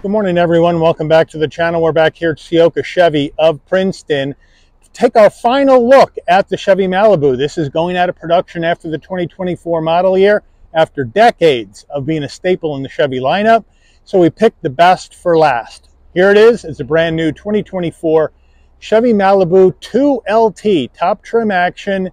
Good morning, everyone. Welcome back to the channel. We're back here at Ciocca Chevy of Princeton to take our final look at the Chevy Malibu. This is going out of production after the 2024 model year, after decades of being a staple in the Chevy lineup. So we picked the best for last. Here it is. It's a brand new 2024 Chevy Malibu 2LT, top trim action.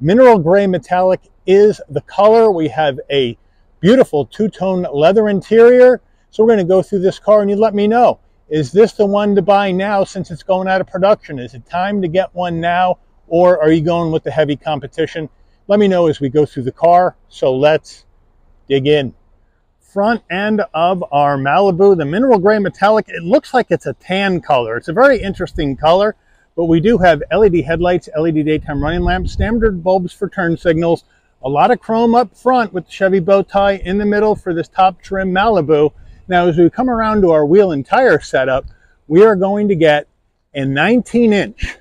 Mineral gray metallic is the color. We have a beautiful two-tone leather interior. So we're going to go through this car and you let me know, is this the one to buy now since it's going out of production? Is it time to get one now, or are you going with the heavy competition? Let me know as we go through the car. So let's dig in. Front end of our Malibu, the mineral gray metallic, it looks like it's a tan color. It's a very interesting color, but we do have LED headlights, LED daytime running lamps, standard bulbs for turn signals, a lot of chrome up front with the Chevy bow tie in the middle for this top trim Malibu. Now, as we come around to our wheel and tire setup, we are going to get a 19-inch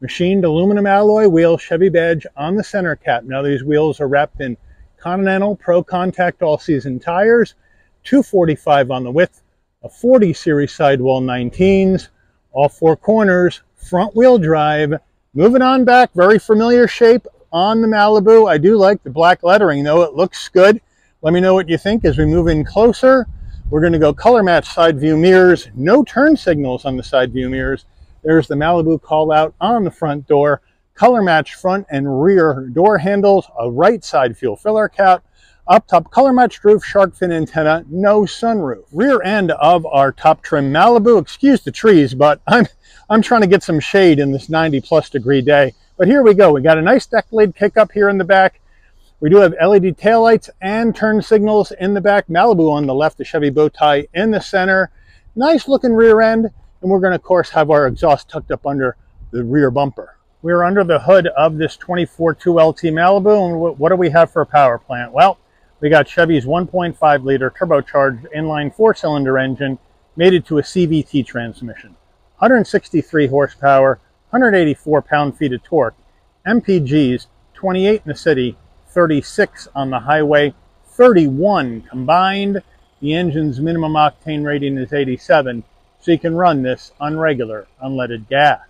machined aluminum alloy wheel, Chevy badge on the center cap. Now, these wheels are wrapped in Continental Pro Contact all-season tires, 245 on the width, a 40 series sidewall 19s, all four corners, front wheel drive. Moving on back, very familiar shape on the Malibu. I do like the black lettering, though. It looks good. Let me know what you think as we move in closer. We're going to go color match side view mirrors, no turn signals on the side view mirrors. There's the Malibu call out on the front door, color match front and rear door handles, a right side fuel filler cap, up top color matched roof, shark fin antenna, no sunroof. Rear end of our top trim Malibu, excuse the trees, but I'm trying to get some shade in this 90+ degree day. But here we go. We got a nice deck lid pickup here in the back. We do have LED taillights and turn signals in the back. Malibu on the left, the Chevy bow tie in the center. Nice looking rear end. And we're going to, of course, have our exhaust tucked up under the rear bumper. We're under the hood of this 24 2LT Malibu. And what do we have for a power plant? Well, we got Chevy's 1.5 liter turbocharged inline 4-cylinder engine mated to a CVT transmission. 163 horsepower, 184 pound-feet of torque. MPGs, 28 in the city, 36 on the highway, 31 combined. The engine's minimum octane rating is 87, so you can run this on regular unleaded gas.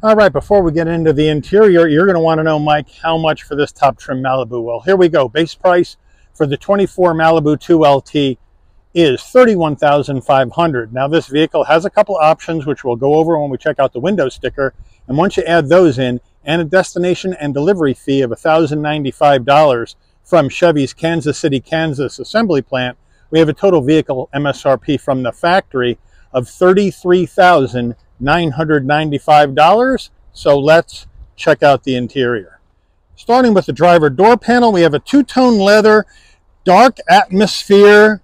All right, before we get into the interior, you're going to want to know, Mike, how much for this top trim Malibu? Well, here we go. Base price for the 24 Malibu 2LT is $31,500. Now, this vehicle has a couple options, which we'll go over when we check out the window sticker. And once you add those in, and a destination and delivery fee of $1,095 from Chevy's Kansas City, Kansas assembly plant, we have a total vehicle MSRP from the factory of $33,995. So let's check out the interior. Starting with the driver door panel, we have a two-tone leather, dark atmosphere,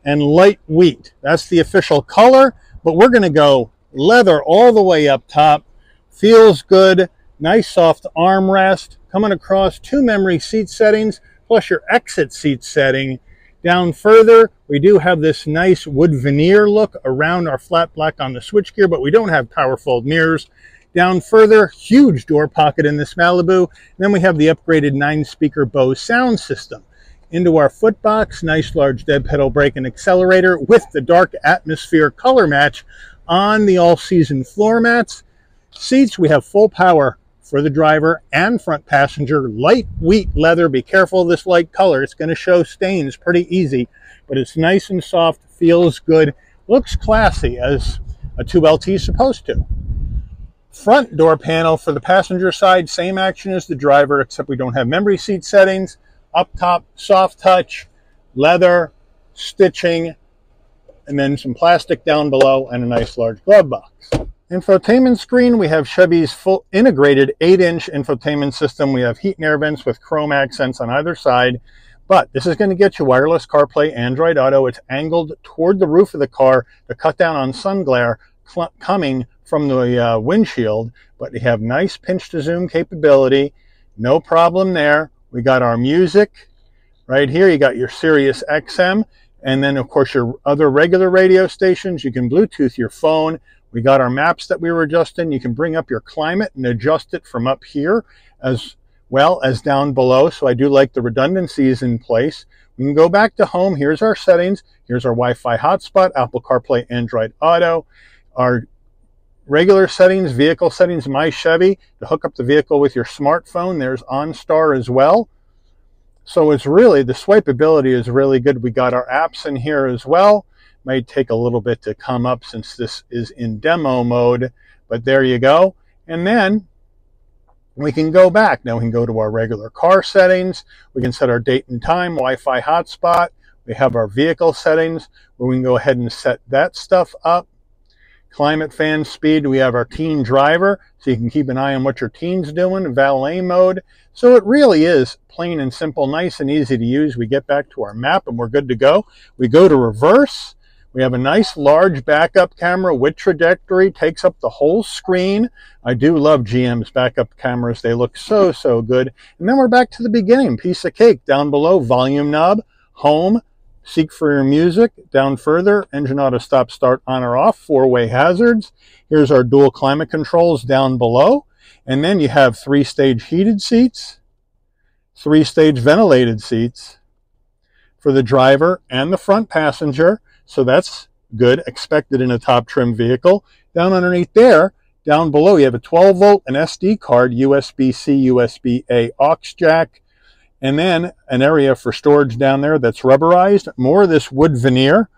and light wheat. That's the official color, but we're going to go leather all the way up top. Feels good. Nice soft armrest, coming across two memory seat settings, plus your exit seat setting. Down further, we do have this nice wood veneer look around our flat black on the switchgear, but we don't have power fold mirrors. Down further, huge door pocket in this Malibu. Then we have the upgraded 9-speaker Bose sound system. Into our foot box, nice large dead pedal brake and accelerator with the dark atmosphere color match on the all-season floor mats. Seats, we have full power for the driver and front passenger, light wheat leather. Be careful of this light color. It's going to show stains pretty easy, but it's nice and soft, feels good, looks classy as a 2LT is supposed to. Front door panel for the passenger side, same action as the driver, except we don't have memory seat settings. Up top, soft touch, leather, stitching, and then some plastic down below and a nice large glove box. Infotainment screen, we have Chevy's full integrated 8-inch infotainment system. We have heat and air vents with chrome accents on either side, but this is going to get you wireless CarPlay, Android Auto. It's angled toward the roof of the car to cut down on sun glare coming from the windshield, but you have nice pinch to zoom capability. No problem there. We got our music right here. You got your Sirius XM, and then of course your other regular radio stations. You can Bluetooth your phone. We got our maps that we were adjusting. You can bring up your climate and adjust it from up here as well as down below. So I do like the redundancies in place. We can go back to home. Here's our settings. Here's our Wi-Fi hotspot, Apple CarPlay, Android Auto, our regular settings, vehicle settings, My Chevy, to hook up the vehicle with your smartphone. There's OnStar as well. So it's really, the swipeability is really good. We got our apps in here as well. Might take a little bit to come up since this is in demo mode, but there you go. And then we can go back. Now we can go to our regular car settings. We can set our date and time, Wi-Fi hotspot. We have our vehicle settings where we can go ahead and set that stuff up. Climate fan speed, we have our teen driver, so you can keep an eye on what your teen's doing, valet mode. So it really is plain and simple, nice and easy to use. We get back to our map and we're good to go. We go to reverse. We have a nice large backup camera with trajectory, takes up the whole screen. I do love GM's backup cameras. They look so, so good. And then we're back to the beginning, piece of cake. Down below, volume knob, home, seek for your music. Down further, engine auto stop start on or off, four-way hazards. Here's our dual climate controls down below. And then you have 3-stage heated seats, 3-stage ventilated seats for the driver and the front passenger. So that's good, expected in a top trim vehicle. Down underneath there, down below, you have a 12-volt, an SD card, USB-C, USB-A aux jack, and then an area for storage down there that's rubberized. More of this wood veneer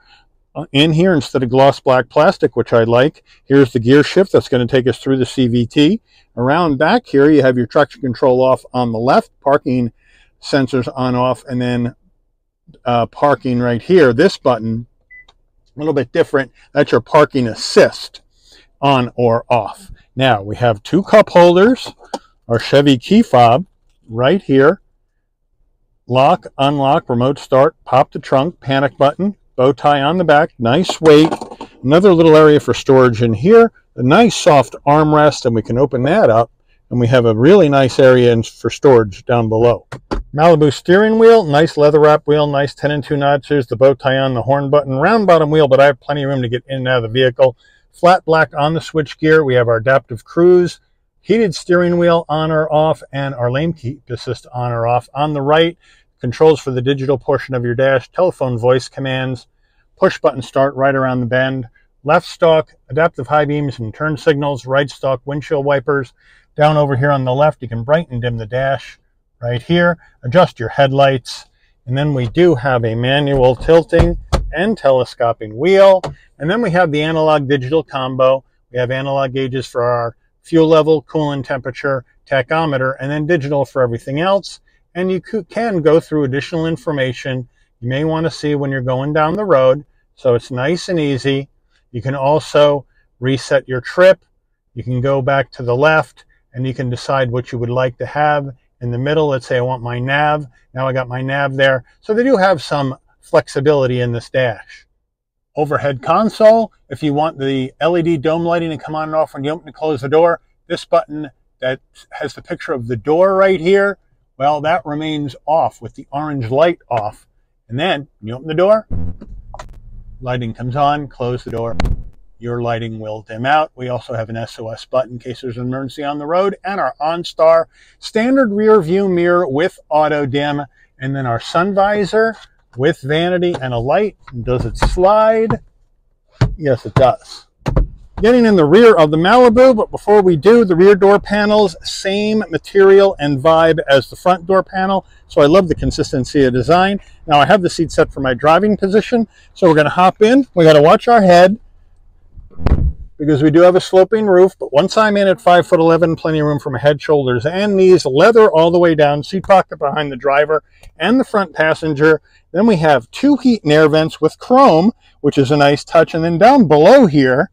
in here instead of gloss black plastic, which I like. Here's the gear shift that's going to take us through the CVT. Around back here, you have your traction control off on the left, parking sensors on off, and then parking right here. This button, a little bit different. That's your parking assist, on or off. Now, we have 2 cup holders, our Chevy key fob right here. Lock, unlock, remote start, pop the trunk, panic button, bow tie on the back, nice weight. Another little area for storage in here, a nice soft armrest, and we can open that up, and we have a really nice area for storage down below. Malibu steering wheel, nice leather wrap wheel, nice 10 and 2 notches, the bow tie on, the horn button, round bottom wheel, but I have plenty of room to get in and out of the vehicle. Flat black on the switch gear, we have our adaptive cruise, heated steering wheel on or off, and our lane keep assist on or off. On the right, controls for the digital portion of your dash, telephone voice commands, push button start right around the bend, left stalk, adaptive high beams and turn signals, right stalk, windshield wipers. Down over here on the left, you can brighten and dim the dash right here, adjust your headlights, and then we do have a manual tilting and telescoping wheel, and then we have the analog digital combo. We have analog gauges for our fuel level, coolant temperature, tachometer, and then digital for everything else. And you can go through additional information you may want to see when you're going down the road. So it's nice and easy. You can also reset your trip. You can go back to the left and you can decide what you would like to have. In the middle, let's say I want my nav. Now I got my nav there. So they do have some flexibility in this dash. Overhead console, if you want the LED dome lighting to come on and off when you open and close the door, this button that has the picture of the door right here, well, that remains off with the orange light off. And then when you open the door, lighting comes on, close the door, your lighting will dim out. We also have an SOS button in case there's an emergency on the road, and our OnStar standard rear view mirror with auto dim, and then our sun visor with vanity and a light. Does it slide? Yes, it does. Getting in the rear of the Malibu, but before we do, the rear door panels, same material and vibe as the front door panel. So I love the consistency of design. Now I have the seat set for my driving position. So we're gonna hop in. We gotta watch our head because we do have a sloping roof, but once I'm in at 5'11", plenty of room for my head, shoulders, and knees, leather all the way down, seat pocket behind the driver and the front passenger. Then we have 2 heat and air vents with chrome, which is a nice touch. And then down below here,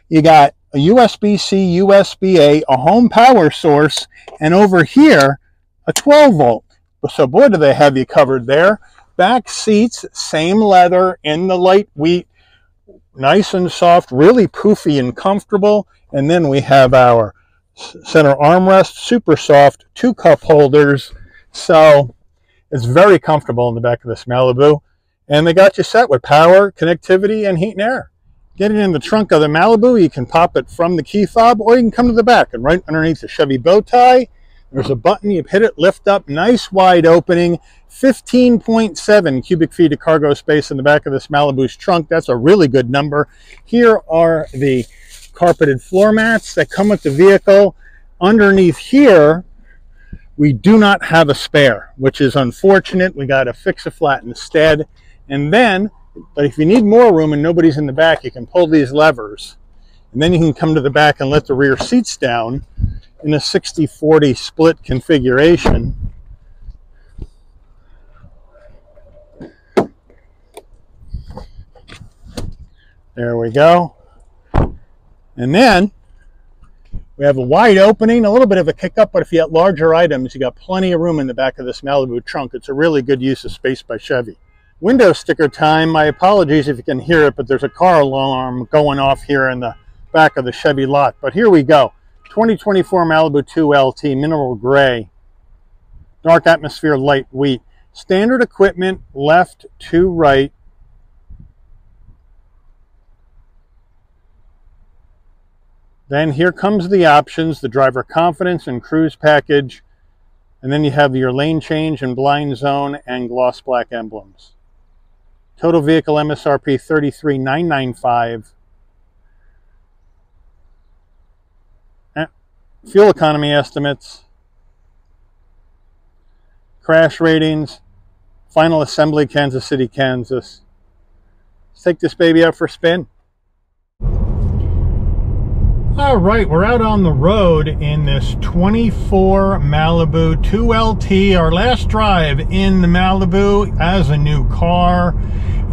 you got a USB-C, USB-A, a home power source, and over here, a 12-volt. So boy, do they have you covered there. Back seats, same leather in the light wheat, nice and soft, really poofy and comfortable. And then we have our center armrest, super soft, 2 cup holders. So it's very comfortable in the back of this Malibu. And they got you set with power, connectivity, and heat and air. Getting in the trunk of the Malibu, you can pop it from the key fob, or you can come to the back and right underneath the Chevy bow tie. There's a button, you hit it, lift up, nice wide opening, 15.7 cubic feet of cargo space in the back of this Malibu's trunk. That's a really good number. Here are the carpeted floor mats that come with the vehicle. Underneath here, we do not have a spare, which is unfortunate. We got to fix a flat instead. And then, but if you need more room and nobody's in the back, you can pull these levers. And then you can come to the back and let the rear seats down in a 60-40 split configuration. There we go. And then we have a wide opening, a little bit of a kick up, but if you have larger items, you got plenty of room in the back of this Malibu trunk. It's a really good use of space by Chevy. Window sticker time. My apologies if you can hear it, but there's a car alarm going off here in the back of the Chevy lot. But here we go. 2024 Malibu 2 LT, mineral gray, dark atmosphere, light wheat. Standard equipment, left to right. Then here comes the options, the driver confidence and cruise package. And then you have your lane change and blind zone and gloss black emblems. Total vehicle MSRP $33,995. Fuel economy estimates, crash ratings, final assembly, Kansas City, Kansas. Let's take this baby out for a spin. All right, we're out on the road in this 24 Malibu 2LT, our last drive in the Malibu as a new car.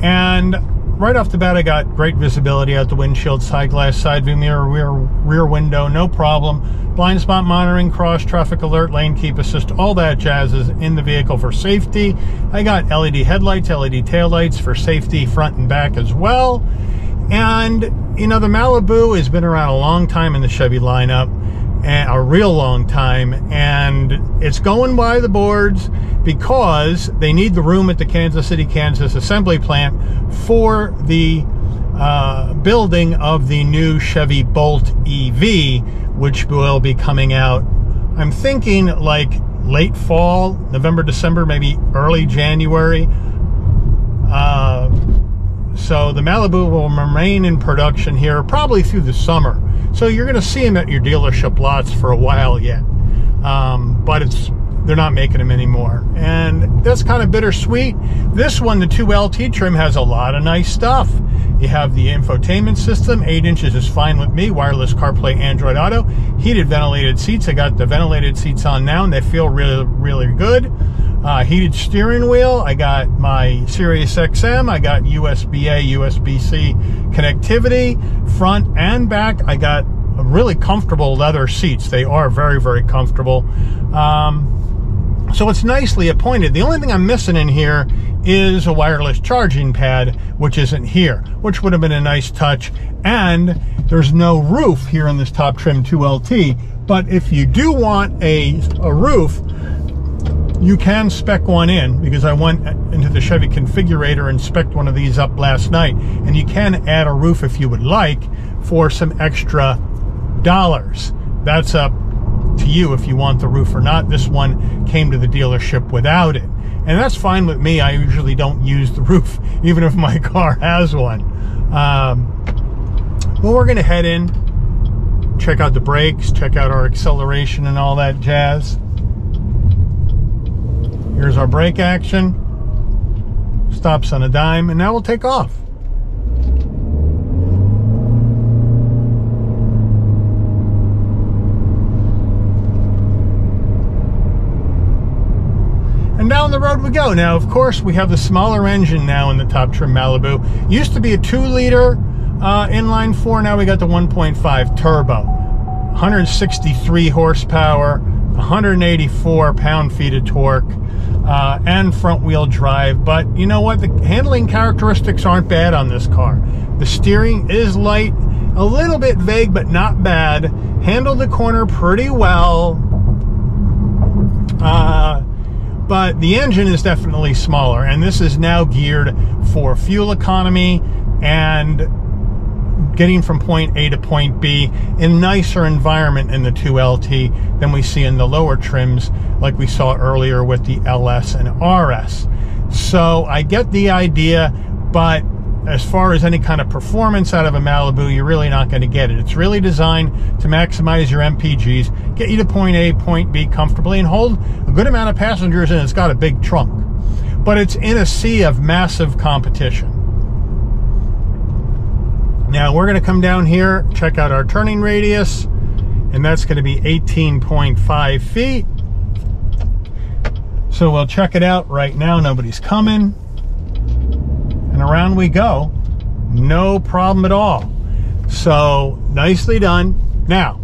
And right off the bat, I got great visibility out the windshield, side glass, side view mirror, rear window, no problem. Blind spot monitoring, cross traffic alert, lane keep assist, all that jazz is in the vehicle for safety. I got LED headlights, LED taillights for safety front and back as well. And, you know, the Malibu has been around a long time in the Chevy lineup, a real long time, and it's going by the boards because they need the room at the Kansas City, Kansas assembly plant for the building of the new Chevy Bolt EV, which will be coming out, I'm thinking like late fall, November, December, maybe early January. So the Malibu will remain in production here probably through the summer. So you're going to see them at your dealership lots for a while yet. But they're not making them anymore. And that's kind of bittersweet. This one, the 2LT trim, has a lot of nice stuff. You have the infotainment system, 8 inches is fine with me, wireless CarPlay, Android Auto, heated ventilated seats. I got the ventilated seats on now and they feel really, really good. Heated steering wheel, I got my Sirius XM, I got USB-A, USB-C connectivity, front and back. I got really comfortable leather seats. They are very, very comfortable. So it's nicely appointed. The only thing I'm missing in here is a wireless charging pad, which isn't here, which would have been a nice touch. And there's no roof here in this top trim 2LT. But if you do want a roof, you can spec one in, because I went into the Chevy configurator and spec'd one of these up last night. And you can add a roof if you would like for some extra dollars. That's up to you if you want the roof or not. This one came to the dealership without it, and that's fine with me. I usually don't use the roof even if my car has one. Well, we're gonna head in, check out the brakes, check out our acceleration and all that jazz. Here's our brake action, stops on a dime, and now we'll take off. And down the road we go. Now, of course, we have the smaller engine now in the top trim Malibu. Used to be a 2-liter inline 4. Now we got the 1.5 turbo. 163 horsepower, 184 pound-feet of torque, and front-wheel drive. But you know what? The handling characteristics aren't bad on this car. The steering is light, a little bit vague, but not bad. Handled the corner pretty well. But the engine is definitely smaller, and this is now geared for fuel economy and getting from point A to point B in nicer environment in the 2LT than we see in the lower trims like we saw earlier with the LS and RS. So I get the idea, but as far as any kind of performance out of a Malibu, you're really not going to get it. It's really designed to maximize your MPGs, get you to point A, point B comfortably, and hold a good amount of passengers, and it's got a big trunk. But it's in a sea of massive competition. Now we're going to come down here, check out our turning radius, and that's going to be 18.5 feet. So we'll check it out right now. Nobody's coming. And around we go. No problem at all. So nicely done. Now,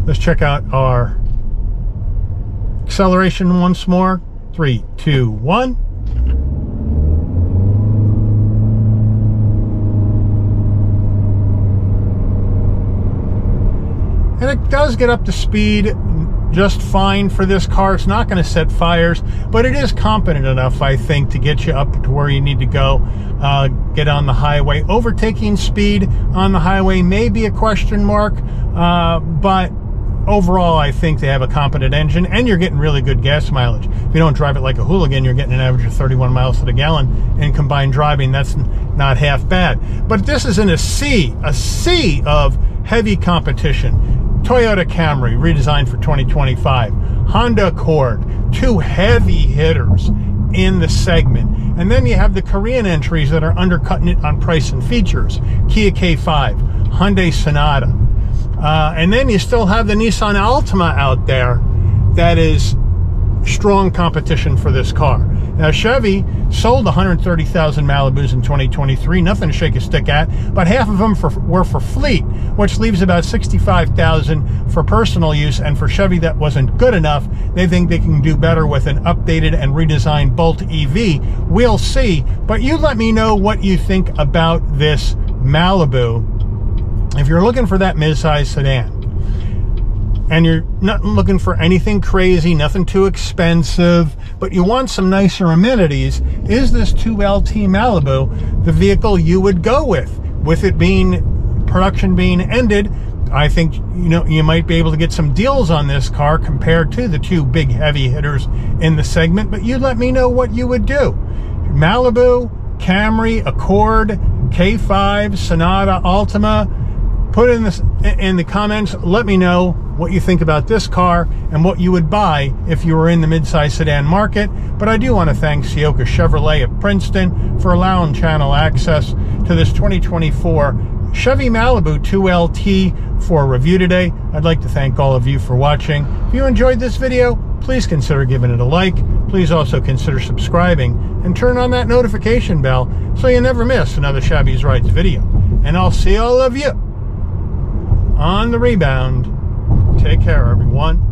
let's check out our acceleration once more. 3, 2, 1. And it does get up to speed just fine for this car. It's not going to set fires, but it is competent enough, I think, to get you up to where you need to go, get on the highway. Overtaking speed on the highway may be a question mark, but overall, I think they have a competent engine, and you're getting really good gas mileage. If you don't drive it like a hooligan, you're getting an average of 31 miles to the gallon in combined driving. That's not half bad. But this is in a sea of heavy competition. Toyota Camry, redesigned for 2025. Honda Accord, two heavy hitters in the segment. And then you have the Korean entries that are undercutting it on price and features. Kia K5, Hyundai Sonata. And then you still have the Nissan Altima out there that is strong competition for this car. Now, Chevy sold 130,000 Malibus in 2023, nothing to shake a stick at, but half of them were for fleet, which leaves about 65,000 for personal use, and for Chevy that wasn't good enough. They think they can do better with an updated and redesigned Bolt EV. We'll see, but you let me know what you think about this Malibu. If you're looking for that mid-size sedan, and you're not looking for anything crazy, nothing too expensive, but you want some nicer amenities, is this 2LT Malibu the vehicle you would go with? With it being, production being ended, I think, you might be able to get some deals on this car compared to the two big heavy hitters in the segment, but you let me know what you would do. Malibu, Camry, Accord, K5, Sonata, Altima. Put in the comments, let me know what you think about this car and what you would buy if you were in the midsize sedan market. But I do want to thank Ciocca Chevrolet of Princeton for allowing channel access to this 2024 Chevy Malibu 2LT for review today. I'd like to thank all of you for watching. If you enjoyed this video, please consider giving it a like. Please also consider subscribing and turn on that notification bell so you never miss another Shabby's Rides video. And I'll see all of you on the rebound. Take care, everyone.